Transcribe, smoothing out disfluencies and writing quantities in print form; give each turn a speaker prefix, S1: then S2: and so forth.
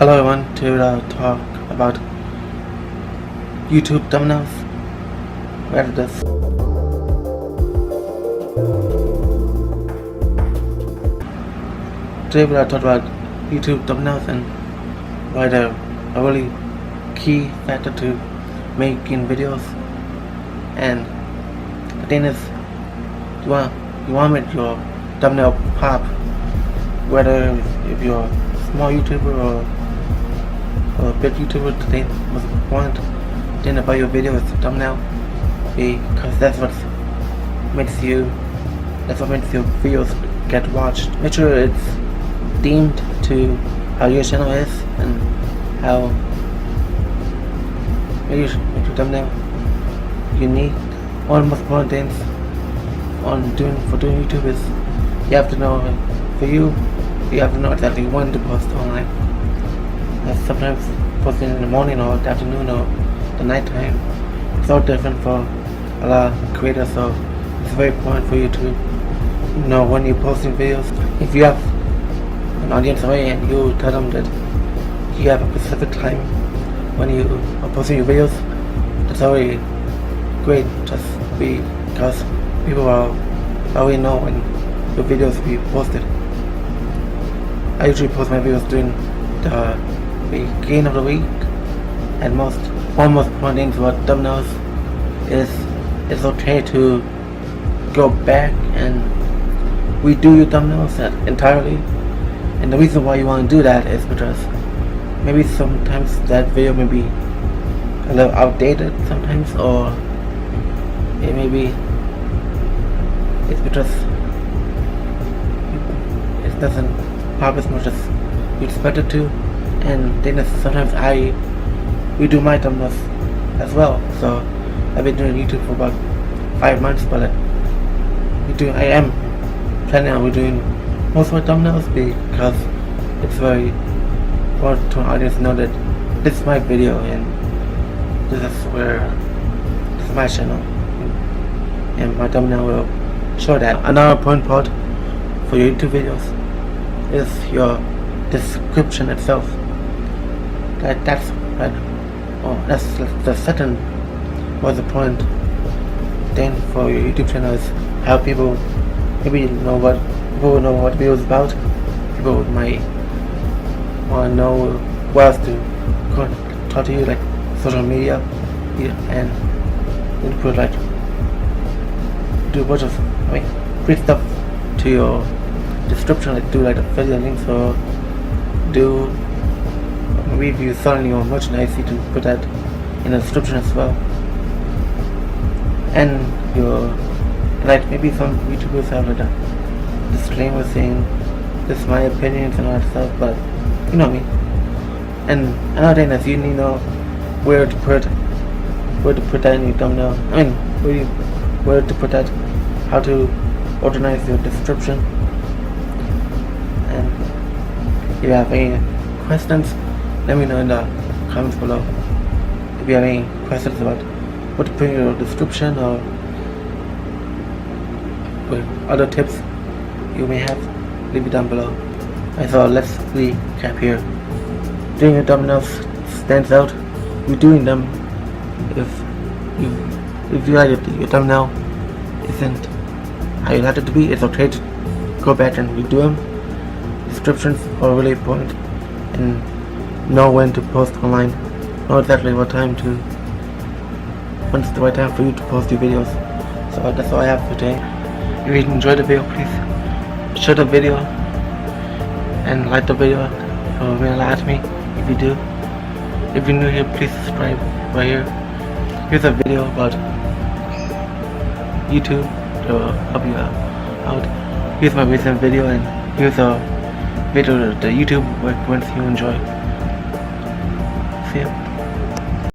S1: Hello, I want to talk about YouTube thumbnails. Where is this? Today we'll talk about YouTube thumbnails and why they're a really key factor to making videos. And the thing is, you want to make your thumbnail pop, whether if you're a small YouTuber or a big YouTuber. Today most important thing about your video is the thumbnail, because that's what makes your videos get watched. Make sure it's themed to how your channel is and how make your thumbnail unique. One of the most important things for doing YouTube is you have to know, you have to know exactly when to post online. Sometimes posting in the morning or the afternoon or the night time. It's all different for a lot of creators, so it's very important for you to know when you're posting videos. If you have an audience already and you tell them that you have a specific time when you are posting your videos, that's already great, just because people already know when your videos will be posted. I usually post my videos during the beginning of the week, and one most important thing about thumbnails is it's okay to go back and redo your thumbnails entirely. And the reason why you want to do that is because maybe sometimes that video may be a little outdated sometimes, or it may be it's because it doesn't pop as much as you expect it to. And then sometimes I redo my thumbnails as well. So I've been doing YouTube for about 5 months, but I am planning on redoing most of my thumbnails because it's very important to an audience to know that this is my video and this is my channel, and my thumbnail will show that. Another important part for your YouTube videos is your description itself. That's the second most important thing for your YouTube channel, is how people know what the video is about. People might want to know what else to talk to you, like social media, and you put do a bunch of free stuff to your description, like do like affiliate links or do reviews selling your merchandise. You can put that in the description as well. And maybe some YouTubers have like a disclaimer saying this is my opinions and all that stuff, but you know me. And another thing is you need to know where to put that in your thumbnail. Where to put that, how to organize your description. And if you have any questions, let me know in the comments below. If you have any questions about what to put in your description or other tips you may have, leave it down below. And so let's recap here. Doing your thumbnails stands out. You're doing them. If you like your thumbnail isn't how you like it to be, it's okay to go back and redo them. Descriptions are really important, and know when to post online. Know exactly when's the right time for you to post your videos. So that's all I have for today. If you enjoyed the video, please share the video and like the video. It will mean a lot to me if you do. If you're new here, please subscribe right here. Here's a video about YouTube to help you out. Here's my recent video, and here's a video that the YouTube recommends you enjoy. See ya.